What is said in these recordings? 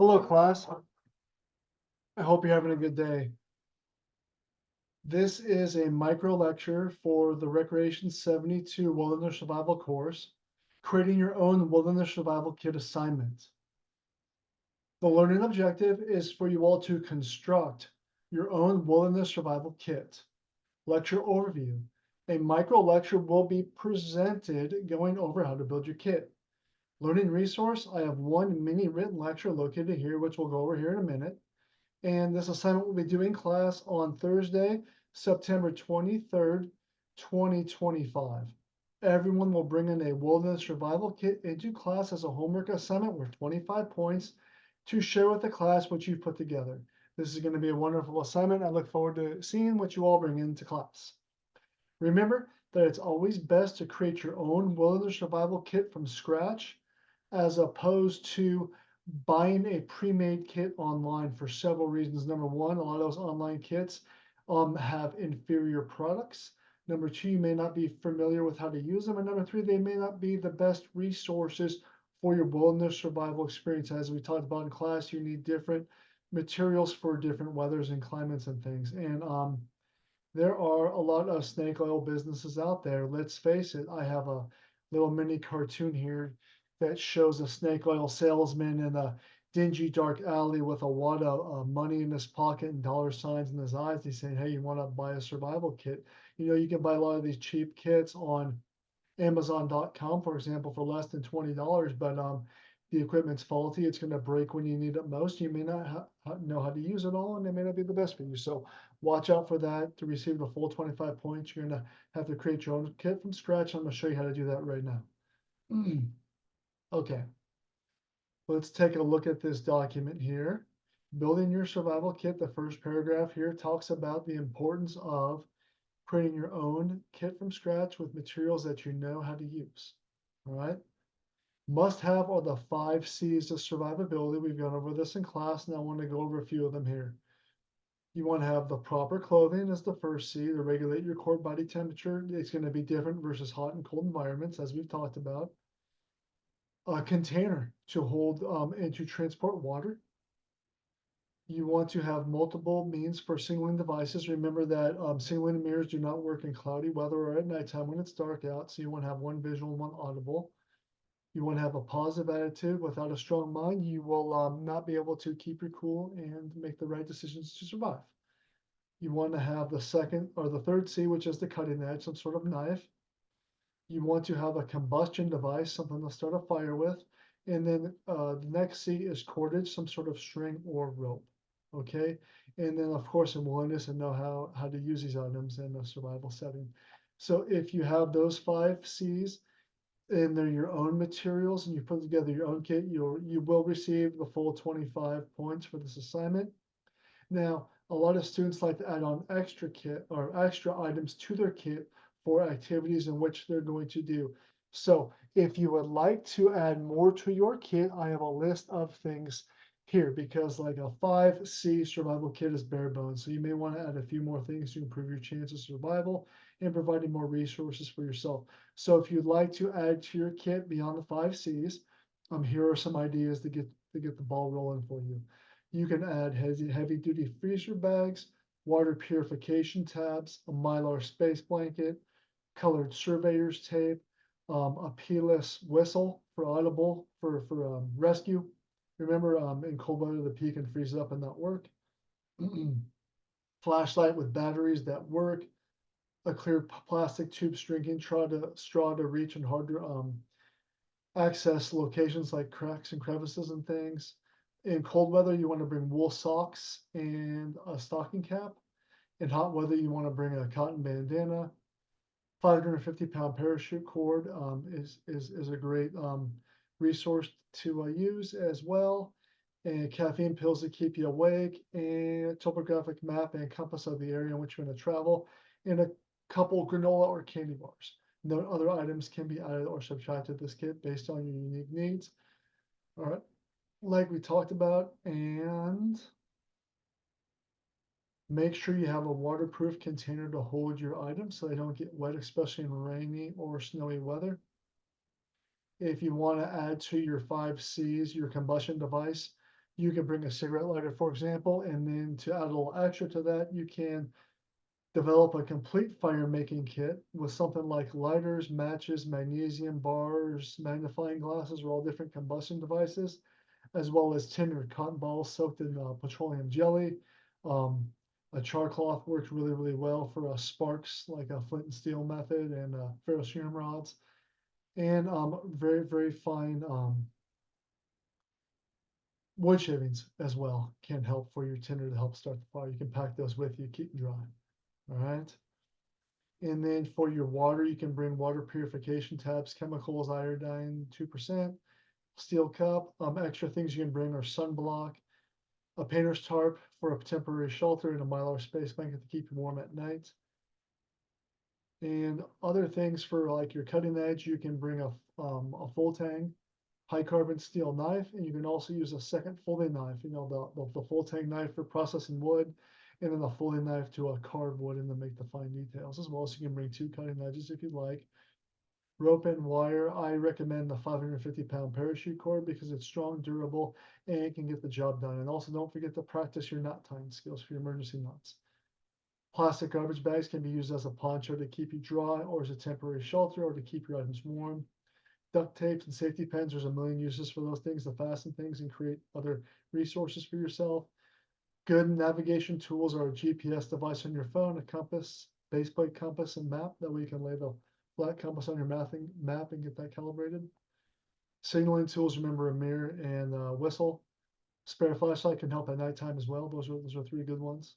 Hello, class. I hope you're having a good day. This is a micro lecture for the Recreation 72 Wilderness Survival course, creating your own Wilderness Survival Kit assignment. The learning objective is for you all to construct your own Wilderness Survival Kit. Lecture overview. A micro lecture will be presented going over how to build your kit. Learning resource, I have one mini written lecture located here, which we'll go over here in a minute. And this assignment will be due in class on Thursday, September 23rd, 2025. Everyone will bring in a wilderness survival kit into class as a homework assignment worth 25 points to share with the class what you've put together. This is going to be a wonderful assignment. I look forward to seeing what you all bring into class. Remember that it's always best to create your own wilderness survival kit from scratch as opposed to buying a pre-made kit online for several reasons. Number one, a lot of those online kits have inferior products. Number two, you may not be familiar with how to use them. And number three, they may not be the best resources for your wilderness survival experience. As we talked about in class, you need different materials for different weathers and climates and things. And there are a lot of snake oil businesses out there. Let's face it, I have a little mini cartoon here that shows a snake oil salesman in a dingy dark alley with a wad of money in his pocket and dollar signs in his eyes. He's saying, hey, you want to buy a survival kit? You know, you can buy a lot of these cheap kits on Amazon.com, for example, for less than $20, but the equipment's faulty. It's going to break when you need it most. You may not know how to use it all, and it may not be the best for you. So watch out for that. To receive the full 25 points, you're going to have to create your own kit from scratch. I'm going to show you how to do that right now. Okay, let's take a look at this document here. Building your survival kit, the first paragraph here talks about the importance of creating your own kit from scratch with materials that you know how to use. All right. Must have are the 5 C's of survivability. We've gone over this in class, and I want to go over a few of them here. You want to have the proper clothing as the first C to regulate your core body temperature. It's going to be different versus hot and cold environments, as we've talked about. A container to hold and to transport water. You want to have multiple means for signaling devices. Remember that signaling mirrors do not work in cloudy weather or at nighttime when it's dark out. So you want to have one visual and one audible. You want to have a positive attitude. Without a strong mind, you will not be able to keep your cool and make the right decisions to survive. You want to have the second or the third C, which is the cutting edge, some sort of knife. You want to have a combustion device, something to start a fire with. And then the next C is cordage, some sort of string or rope. Okay. And then, of course, a willingness and know how to use these items in a survival setting. So if you have those 5 C's, and they're your own materials and you put together your own kit, you will receive the full 25 points for this assignment. Now, a lot of students like to add on extra kit or extra items to their kit for activities in which they're going to do. So if you would like to add more to your kit, I have a list of things here because like a 5C survival kit is bare bones. So you may want to add a few more things to improve your chance of survival and providing more resources for yourself. So if you'd like to add to your kit beyond the 5Cs, here are some ideas to get the ball rolling for you. You can add heavy duty freezer bags, water purification tabs, a Mylar space blanket, colored surveyor's tape, a P-less whistle for audible for rescue. Remember, in cold weather, the P can freeze up and not work. Flashlight with batteries that work. A clear plastic tube string straw to reach and hard to access locations like cracks and crevices and things. In cold weather, you want to bring wool socks and a stocking cap. In hot weather, you want to bring a cotton bandana. 550-pound parachute cord is a great resource to use as well. And caffeine pills to keep you awake, and a topographic map and compass of the area in which you're going to travel, and a couple granola or candy bars. No other items can be added or subtracted to this kit based on your unique needs. All right, like we talked about, and make sure you have a waterproof container to hold your items so they don't get wet, especially in rainy or snowy weather. If you want to add to your 5 C's, your combustion device, You can bring a cigarette lighter, for example, and then to add a little extra to that, you can develop a complete fire making kit with something like lighters, matches, magnesium bars, magnifying glasses, or all different combustion devices, as well as tinder cotton balls soaked in petroleum jelly. Um, a char cloth works really, really well for sparks, like a flint and steel method, and ferrocerium rods, and very, very fine wood shavings as well can help for your tinder to help start the fire. You can pack those with you, keep them dry. All right. And then for your water, you can bring water purification tabs, chemicals, iodine, 2%, steel cup. Extra things you can bring are sunblock, a painter's tarp for a temporary shelter, and a Mylar space blanket to keep you warm at night. And other things for like your cutting edge, you can bring a full tang, high carbon steel knife, and you can also use a second folding knife, the full tang knife for processing wood, and then the folding knife to carve wood and to make the fine details, as well as you can bring 2 cutting edges if you'd like. Rope and wire, I recommend the 550-pound parachute cord because it's strong, durable, and it can get the job done. And also don't forget to practice your knot tying skills for your emergency knots. Plastic garbage bags can be used as a poncho to keep you dry, or as a temporary shelter, or to keep your items warm. Duct tapes and safety pins, there's a million uses for those things to fasten things and create other resources for yourself. Good navigation tools are a GPS device on your phone, a compass, baseplate compass, and map. That way you can lay the flat compass on your map and get that calibrated. Signaling tools, remember a mirror and a whistle. Spare flashlight can help at nighttime as well. Those are 3 good ones.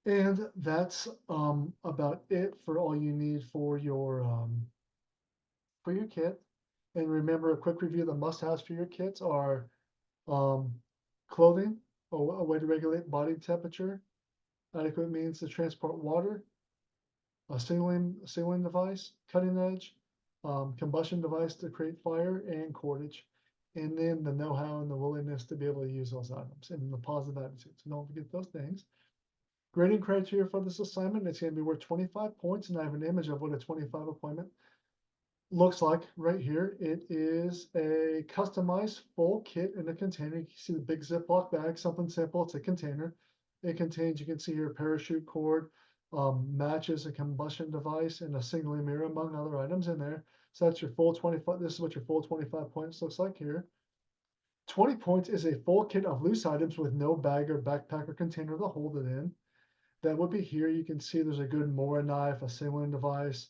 And that's about it for all you need for your kit. And remember, a quick review of the must-haves for your kits are clothing, a way to regulate body temperature, adequate means to transport water, a signaling device, cutting edge, combustion device to create fire, and cordage. And then the know-how and the willingness to be able to use those items and the positive attitude. So don't forget those things. Grading criteria for this assignment, it's going to be worth 25 points, and I have an image of what a 25 appointment looks like right here. It is a customized full kit in a container. You can see the big Ziploc bag, something simple. It's a container. It contains, you can see here, parachute cord, matches, a combustion device, and a signaling mirror, among other items in there. So that's your full 25. This is what your full 25 points looks like here. 20 points is a full kit of loose items with no bag or backpack or container to hold it in. That would be here. You can see there's a good Mora knife, a signaling device,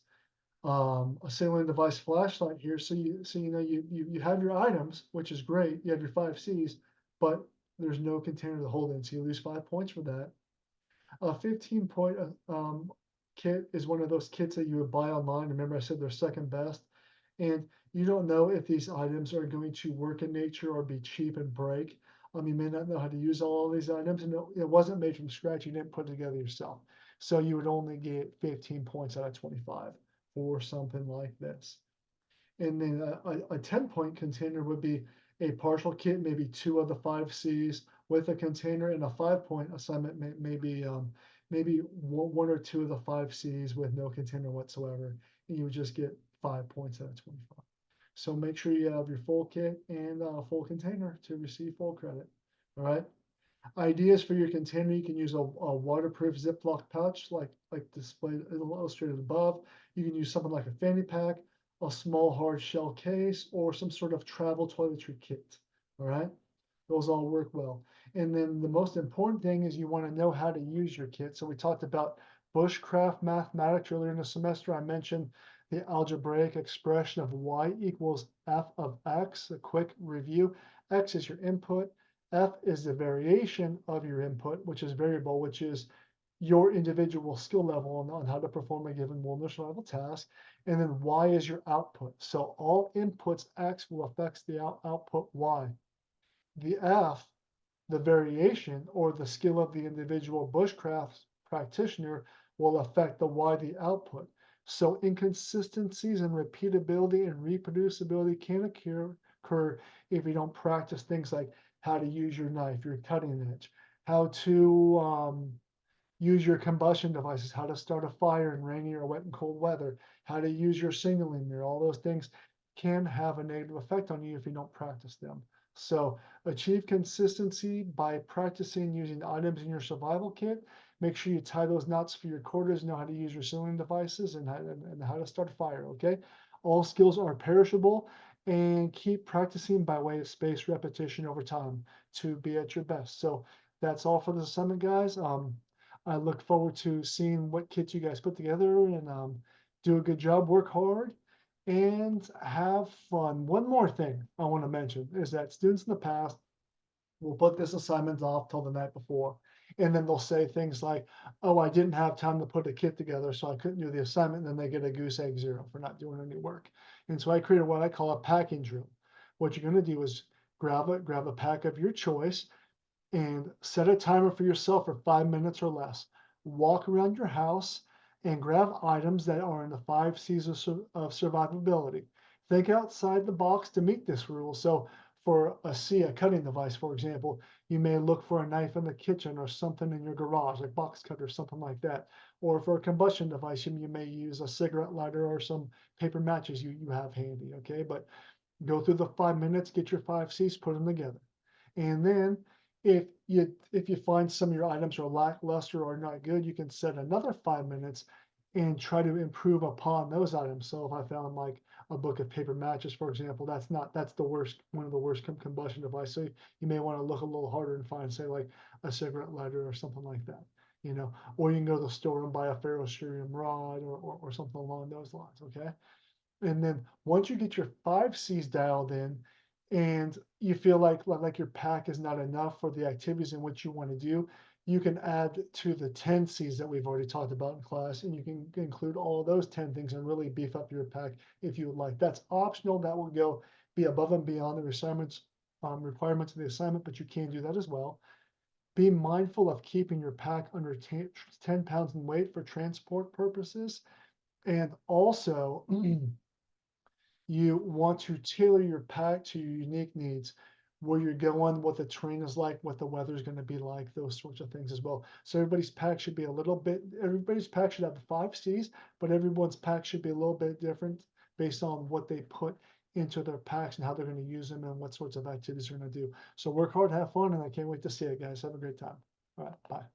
a signaling device flashlight here. So you have your items, which is great. You have your 5 C's, but there's no container to hold in. So you lose 5 points for that. A 15-point kit is one of those kits that you would buy online. Remember, I said they're second best. And you don't know if these items are going to work in nature or be cheap and break. You may not know how to use all of these items, and it wasn't made from scratch. You didn't put it together yourself. So you would only get 15 points out of 25 for something like this. And then a 10-point container would be a partial kit, maybe 2 of the 5 C's with a container, and a 5-point assignment maybe 1 or 2 of the 5 C's with no container whatsoever, and you would just get 5 points out of 25. So make sure you have your full kit and a full container to receive full credit. All right. Ideas for your container: you can use a waterproof Ziploc pouch like displayed illustrated above. You can use something like a fanny pack, a small hard shell case, or some sort of travel toiletry kit. All right, those all work well. And then the most important thing is you want to know how to use your kit. So we talked about bushcraft mathematics earlier in the semester. I mentioned the algebraic expression of y equals f of x. A quick review: x is your input, f is the variation of your input, which is variable, which is your individual skill level on how to perform a given wilderness survival task. And then y is your output. So all inputs x will affect the output y. The f, the variation or the skill of the individual bushcraft practitioner, will affect the y, the output. So inconsistencies in repeatability and reproducibility can occur if you don't practice things like how to use your knife, your cutting edge, how to use your combustion devices, how to start a fire in rainy or wet and cold weather, how to use your signaling mirror. All those things can have a negative effect on you if you don't practice them. So achieve consistency by practicing using items in your survival kit. Make sure you tie those knots for your quarters, know how to use your sewing devices and how to start a fire, okay? All skills are perishable and keep practicing by way of spaced repetition over time to be at your best. So that's all for the assignment, guys. I look forward to seeing what kits you guys put together and do a good job, work hard, and have fun. One more thing I want to mention is that students in the past will put this assignment off till the night before. And then they'll say things like, oh, I didn't have time to put a kit together, so I couldn't do the assignment. And then they get a goose egg 0 for not doing any work. And so I created what I call a packing drill. What you're going to do is grab a pack of your choice and set a timer for yourself for 5 minutes or less. Walk around your house and grab items that are in the 5 C's of survivability. Think outside the box to meet this rule. So for a C, a cutting device, for example, you may look for a knife in the kitchen or something in your garage, like box cutter, something like that. Or for a combustion device, you may use a cigarette lighter or some paper matches you have handy, okay? But go through the 5 minutes, get your 5 C's, put them together. And then if you find some of your items are lackluster or not good, you can set another 5 minutes and try to improve upon those items. So if I found like a book of paper matches, for example, that's the worst, one of the worst combustion devices. So you may want to look a little harder and find, say, like a cigarette lighter or something like that, or you can go to the store and buy a ferrocerium rod or something along those lines. Okay. And then once you get your 5 C's dialed in and you feel like your pack is not enough for the activities in which you want to do, you can add to the 10 C's that we've already talked about in class, and you can include all of those 10 things and really beef up your pack if you would like. That's optional. That will go be above and beyond the requirements of the assignment, but you can do that as well. Be mindful of keeping your pack under 10 pounds in weight for transport purposes. And also, you want to tailor your pack to your unique needs, where you're going, what the terrain is like, what the weather is going to be like, those sorts of things as well. So everybody's pack should be everybody's pack should have the 5 C's, but everyone's pack should be a little bit different based on what they put into their packs and how they're going to use them and what sorts of activities they're going to do. So work hard, have fun, and I can't wait to see it, guys. Have a great time. All right, bye.